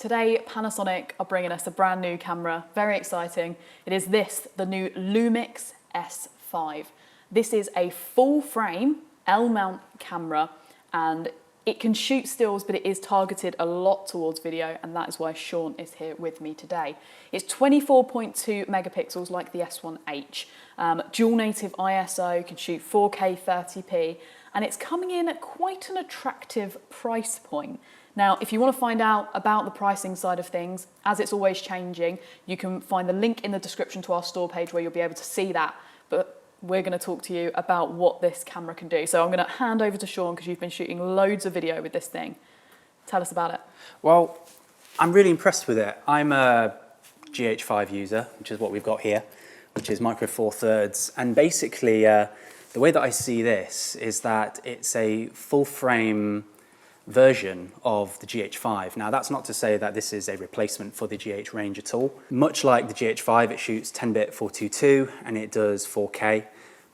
Today, Panasonic are bringing us a brand new camera, very exciting. It is this, the new Lumix S5. This is a full frame L-mount camera and it can shoot stills, but it is targeted a lot towards video, and that is why Shawn is here with me today. It's 24.2 megapixels like the S1H, dual native ISO, can shoot 4K 30p, and it's coming in at quite an attractive price point. Now, if you want to find out about the pricing side of things, as it's always changing, you can find the link in the description to our store page where you'll be able to see that. But we're going to talk to you about what this camera can do. So I'm going to hand over to Shawn because you've been shooting loads of video with this thing. Tell us about it. Well, I'm really impressed with it. I'm a GH5 user, which is what we've got here, which is micro four thirds. And basically, the way that I see this is that it's a full frame version of the GH5. Now, that's not to say that this is a replacement for the GH range at all. Much like the GH5, it shoots 10-bit 422 and it does 4K.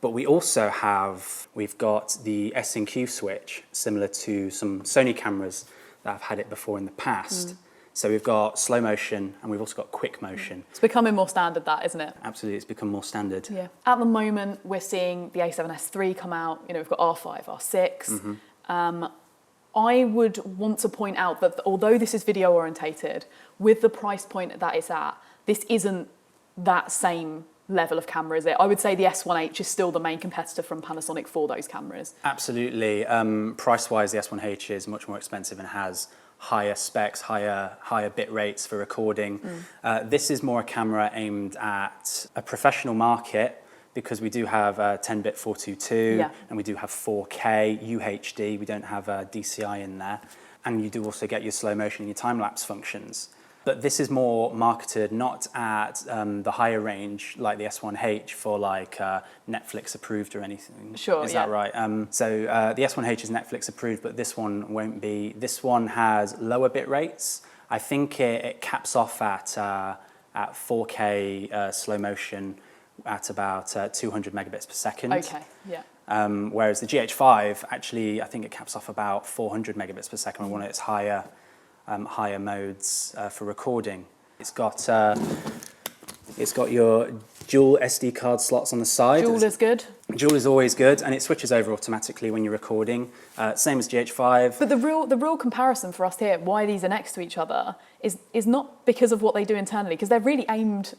But we've got the S&Q switch, similar to some Sony cameras that have had it before in the past. So we've got slow motion and we've also got quick motion. It's becoming more standard, that, isn't it? Absolutely, it's become more standard. Yeah. At the moment, we're seeing the A7S III come out. You know, we've got R5, R6. I would want to point out that although this is video orientated, with the price point that it's at, this isn't that same level of camera, is it? I would say the S1H is still the main competitor from Panasonic for those cameras. Absolutely. Price-wise, the S1H is much more expensive and has higher specs, higher bit rates for recording. This is more a camera aimed at a professional market, because we do have 10-bit 422 and we do have 4K UHD. We don't have DCI in there. And you do also get your slow motion and your time-lapse functions. But this is more marketed not at the higher range like the S1H for like Netflix approved or anything. Sure, Is that right? So the S1H is Netflix approved, but this one won't be. This one has lower bit rates. I think it caps off at 4K slow motion at about 200 megabits per second. Okay, yeah. Whereas the GH5, actually, I think it caps off about 400 megabits per second on one of its higher modes for recording. It's got your dual SD card slots on the side. Dual is good. Dual is always good, and it switches over automatically when you're recording. Same as GH5. But the real comparison for us here, why these are next to each other, is not because of what they do internally, because they're really aimed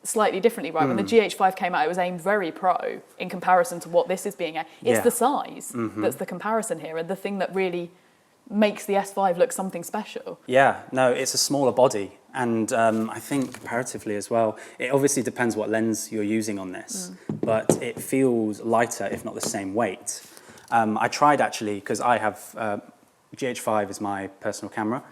slightly differently, right? When the GH5 came out, it was aimed very pro in comparison to what this is being aimed. It's the size that's the comparison here, and the thing that really makes the S5 look something special. Yeah, no, it's a smaller body, and I think comparatively as well, it obviously depends what lens you're using on this, but it feels lighter, if not the same weight. I tried actually, because I have, GH5 is my personal camera,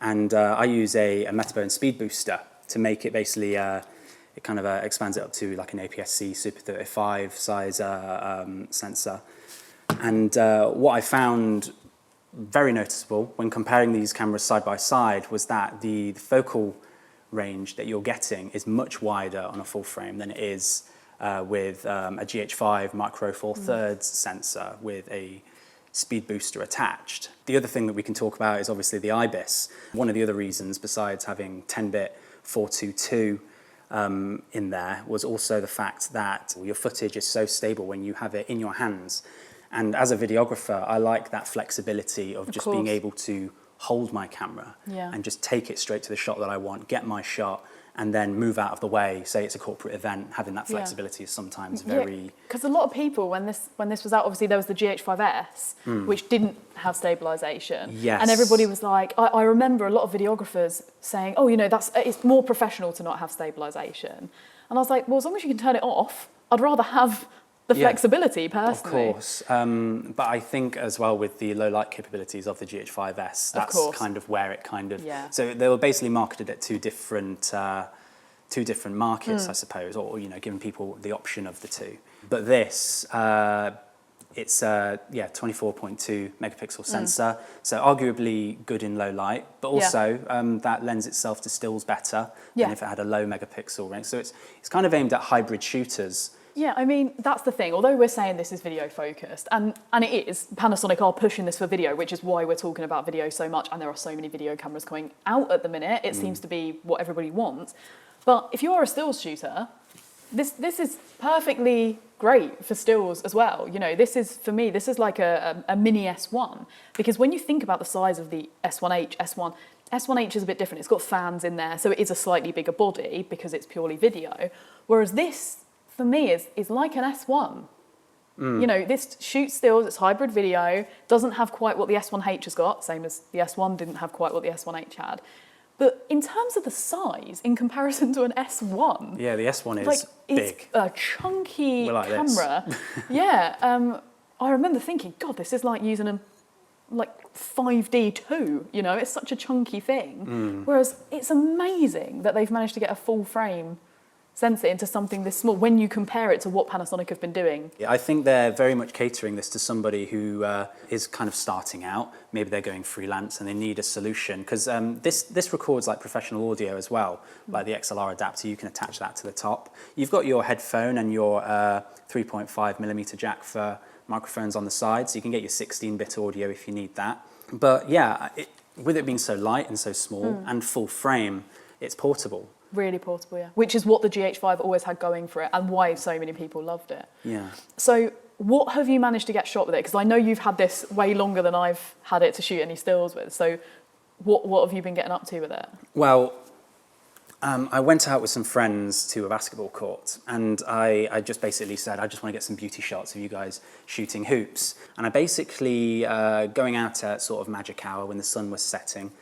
and I use a Metabone speed booster to make it basically, it kind of expands it up to like an APS-C Super 35 size sensor. And what I found very noticeable when comparing these cameras side by side was that the focal range that you're getting is much wider on a full frame than it is with a GH5 micro four thirds sensor with a speed booster attached. The other thing that we can talk about is obviously the IBIS. One of the other reasons, besides having 10-bit 422 in there, was also the fact that your footage is so stable when you have it in your hands. And as a videographer, I like that flexibility of just being able to hold my camera and just take it straight to the shot that I want, get my shot, and then move out of the way. Say it's a corporate event, having that flexibility is sometimes very... Because a lot of people, when this was out, obviously there was the GH5S, which didn't have stabilization. Yes. And everybody was like, I remember a lot of videographers saying, oh, you know, it's more professional to not have stabilization. And I was like, well, as long as you can turn it off, I'd rather have the flexibility, personally. Of course, but I think as well with the low light capabilities of the GH5S, that's kind of where it kind of... So they were basically marketed at two different markets, I suppose, or, you know, giving people the option of the two. But this, it's 24.2 megapixel sensor, so arguably good in low light, but also that lends itself to stills better than if it had a low megapixel range. So it's kind of aimed at hybrid shooters. Yeah, I mean, that's the thing. Although we're saying this is video focused, and it is, Panasonic are pushing this for video, which is why we're talking about video so much, and there are so many video cameras coming out at the minute. It seems to be what everybody wants. But if you are a stills shooter, this is perfectly great for stills as well. You know, this is, for me, this is like a mini S1, because when you think about the size of the S1H, S1H is a bit different. It's got fans in there, so it is a slightly bigger body because it's purely video. Whereas this, for me, is like an S1. You know, this shoots stills, it's hybrid video, doesn't have quite what the S1H has got, same as the S1 didn't have quite what the S1H had. But in terms of the size, in comparison to an S1... Yeah, the S1 is like, big. It's a chunky like camera. Yeah, I remember thinking, God, this is like using a 5D2, you know, it's such a chunky thing. Whereas it's amazing that they've managed to get a full frame sensor into something this small when you compare it to what Panasonic have been doing. Yeah, I think they're very much catering this to somebody who is kind of starting out. Maybe they're going freelance and they need a solution, because this records like professional audio as well, like the XLR adapter. You can attach that to the top. You've got your headphone and your 3.5mm jack for microphones on the side, so you can get your 16-bit audio if you need that. But yeah, with it being so light and so small and full frame, it's portable. Really portable, yeah. Which is what the GH5 always had going for it, and why so many people loved it. Yeah. So what have you managed to get shot with it? Because I know you've had this way longer than I've had it to shoot any stills with. So what have you been getting up to with it? Well, I went out with some friends to a basketball court, and I just basically said, I just want to get some beauty shots of you guys shooting hoops. And I basically, going out at sort of magic hour when the sun was setting,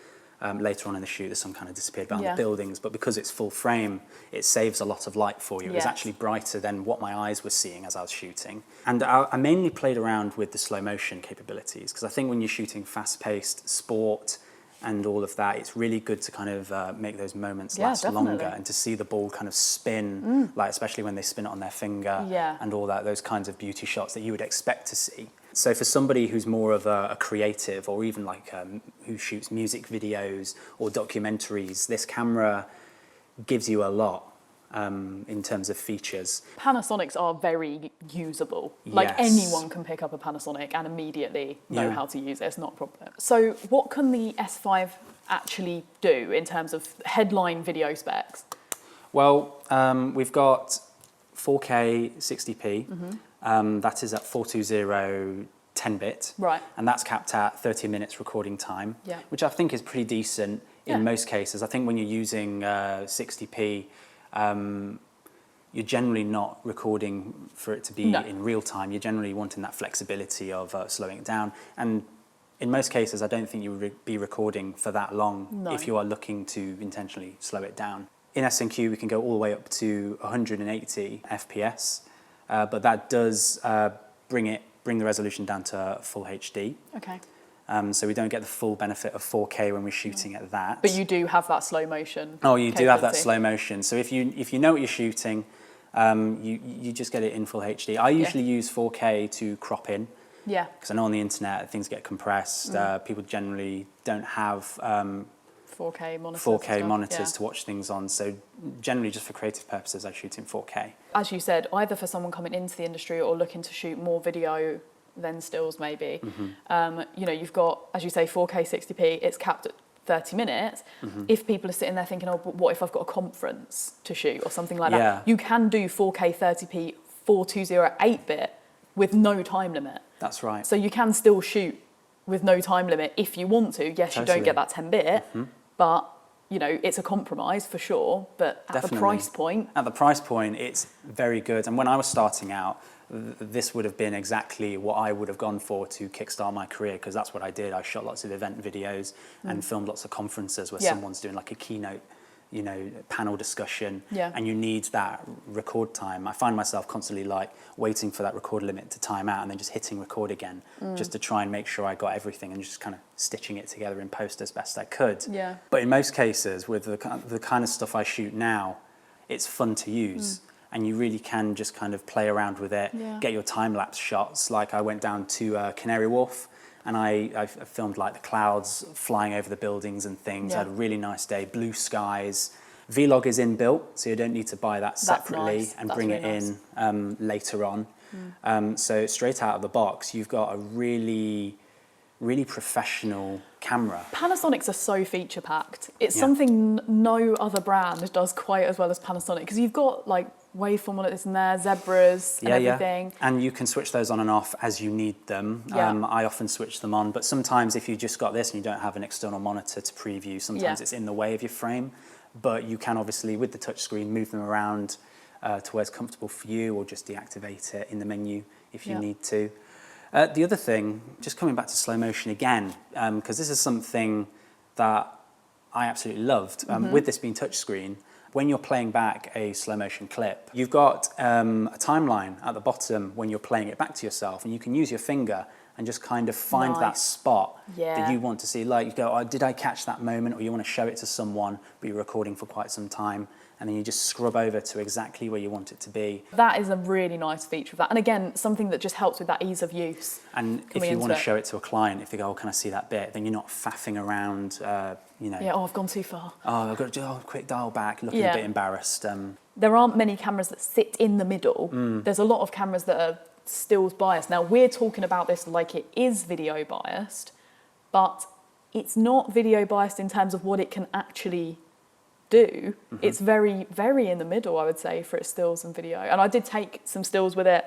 later on in the shoot, the sun kind of disappeared behind the buildings, but because it's full frame, it saves a lot of light for you. It was actually brighter than what my eyes were seeing as I was shooting. And I mainly played around with the slow motion capabilities, because I think when you're shooting fast-paced sport and all of that, it's really good to kind of make those moments last longer, and to see the ball kind of spin, like especially when they spin it on their finger and all that, those kinds of beauty shots that you would expect to see. So for somebody who's more of a creative, or even like who shoots music videos or documentaries, this camera gives you a lot in terms of features. Panasonics are very usable. Like anyone can pick up a Panasonic and immediately know how to use it. It's not a problem. So what can the S5 actually do in terms of headline video specs? Well, we've got 4K 60p. That is at 420 10-bit, right? And that's capped at 30 minutes recording time, which I think is pretty decent in most cases. I think when you're using 60p, you're generally not recording for it to be in real time. You're generally wanting that flexibility of slowing it down. And in most cases, I don't think you would be recording for that long if you are looking to intentionally slow it down. In S&Q, we can go all the way up to 180 FPS. But that does bring the resolution down to full HD. Okay. So we don't get the full benefit of 4K when we're shooting at that. But you do have that slow motion. Oh, you do have that slow motion. So if you know what you're shooting, you just get it in full HD. I usually use 4K to crop in. Yeah. Because I know on the internet things get compressed. People generally don't have 4K monitors, to watch things on, so generally just for creative purposes I shoot in 4K. As you said, either for someone coming into the industry or looking to shoot more video than stills maybe, you know, you've got, as you say, 4K 60p, it's capped at 30 minutes. If people are sitting there thinking, oh, but what if I've got a conference to shoot or something like that, you can do 4K 30p 420 8-bit with no time limit. That's right. So you can still shoot with no time limit if you want to. Yes, you don't get that 10-bit, but you know, it's a compromise for sure, but at the price point... At the price point, it's very good. And when I was starting out, this would have been exactly what I would have gone for to kickstart my career, because that's what I did. I shot lots of event videos and filmed lots of conferences where someone's doing like a keynote, you know, panel discussion, and you need that record time. I find myself constantly like waiting for that record limit to time out and then just hitting record again, just to try and make sure I got everything and just kind of stitching it together in post as best I could. Yeah. But in most cases, with the kind of stuff I shoot now, it's fun to use. And you really can just kind of play around with it, get your time-lapse shots. Like I went down to Canary Wharf, and I filmed like the clouds flying over the buildings and things. I had a really nice day, blue skies, Vlog is inbuilt, so you don't need to buy that separately nice. and That's bring really it in later on. So straight out of the box, you've got a really professional camera. Panasonics are so feature packed. It's Yeah. something no other brand does quite as well as Panasonic, because you've got like waveform monitors in there, zebras and everything. Yeah. And you can switch those on and off as you need them. Yeah. I often switch them on, but sometimes if you just got this and you don't have an external monitor to preview, sometimes it's in the way of your frame. But you can obviously, with the touchscreen, move them around to where it's comfortable for you, or just deactivate it in the menu if you need to. The other thing, just coming back to slow motion again, because this is something that I absolutely loved. With this being touchscreen, when you're playing back a slow motion clip, you've got a timeline at the bottom when you're playing it back to yourself, and you can use your finger and just kind of find that spot that you want to see. Like you go, oh, did I catch that moment? Or you want to show it to someone, but you're recording for quite some time, and then you just scrub over to exactly where you want it to be. That is a really nice feature of that. And again, something that just helps with that ease of use. And if you want to show it to a client, if they go, oh, can I see that bit? Then you're not faffing around, you know. Yeah, oh, I've gone too far. Oh, I've got to do a quick dial back, looking a bit embarrassed. There aren't many cameras that sit in the middle. There's a lot of cameras that are stills biased. Now, we're talking about this like it is video biased, but it's not video biased in terms of what it can actually do. It's very, very in the middle, I would say, for its stills and video. And I did take some stills with it,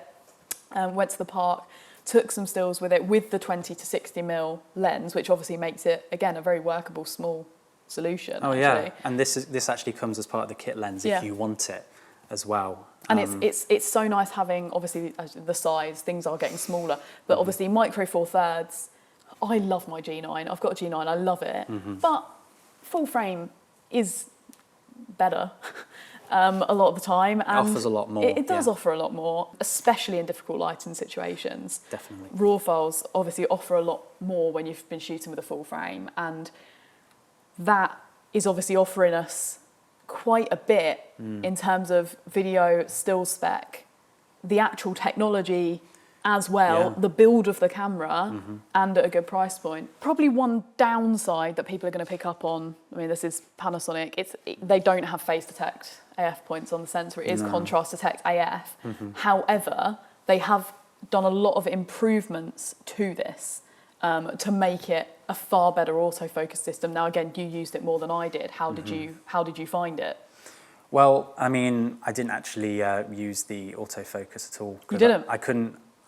went to the park, took some stills with it with the 20 to 60mm lens, which obviously makes it, again, a very workable small solution. Oh, yeah. And this actually comes as part of the kit lens if you want it as well. And it's so nice having, obviously, the size, things are getting smaller, but obviously micro four thirds, I love my G9. I've got a G9, I love it, but full frame is better a lot of the time. And it offers a lot more. It does offer a lot more, especially in difficult lighting situations. Definitely. RAW files obviously offer a lot more when you've been shooting with a full frame, and that is obviously offering us quite a bit in terms of video still spec, the actual technology as well, the build of the camera, and at a good price point. Probably one downside that people are going to pick up on, I mean, this is Panasonic, they don't have phase detect AF points on the sensor. It is contrast detect AF. However, they have done a lot of improvements to this to make it a far better autofocus system. Now, again, you used it more than I did. How did you find it? Well, I mean, I didn't actually use the autofocus at all. You didn't?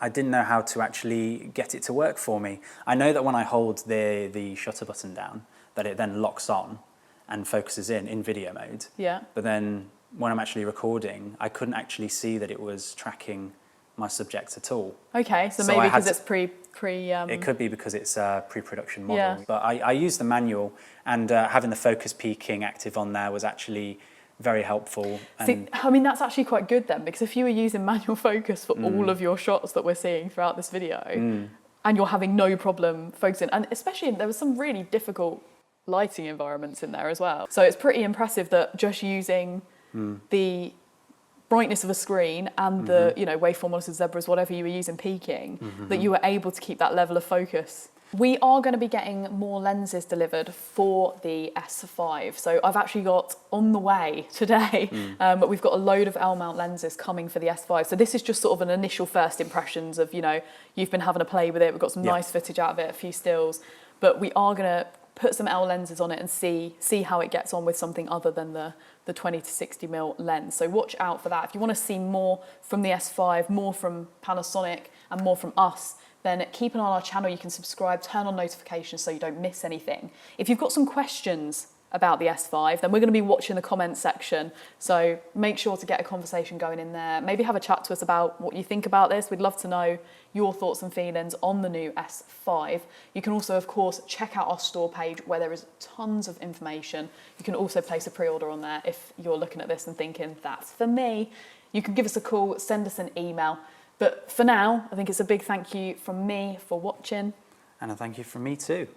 I didn't know how to actually get it to work for me. I know that when I hold the shutter button down, that it then locks on and focuses in video mode. Yeah. But then when I'm actually recording, I couldn't actually see that it was tracking my subject at all. Okay, so maybe because it's pre. It could be because it's a pre-production model. Yeah. But I used the manual, and having the focus peaking active on there was actually very helpful. See, I mean, that's actually quite good then, because if you were using manual focus for all of your shots that we're seeing throughout this video, and you're having no problem focusing, and especially there was some really difficult lighting environments in there as well. So it's pretty impressive that just using the brightness of a screen and the waveform monitors, zebras, whatever you were using peaking, that you were able to keep that level of focus. We are going to be getting more lenses delivered for the S5. So I've actually got on the way today, but we've got a load of L-mount lenses coming for the S5. So this is just sort of an initial first impressions of, you've been having a play with it. We've got some nice footage out of it, a few stills, but we are going to put some L lenses on it and see how it gets on with something other than the 20 to 60mm lens. So watch out for that. If you want to see more from the S5, more from Panasonic and more from us, then keep an eye on our channel. You can subscribe, turn on notifications so you don't miss anything. If you've got some questions about the S5, then we're going to be watching the comments section. So make sure to get a conversation going in there. Maybe have a chat to us about what you think about this. We'd love to know your thoughts and feelings on the new S5. You can also, of course, check out our store page where there is tons of information. You can also place a pre-order on there if you're looking at this and thinking, that's for me. You can give us a call, send us an email. But for now, I think it's a big thank you from me for watching. And a thank you from me too.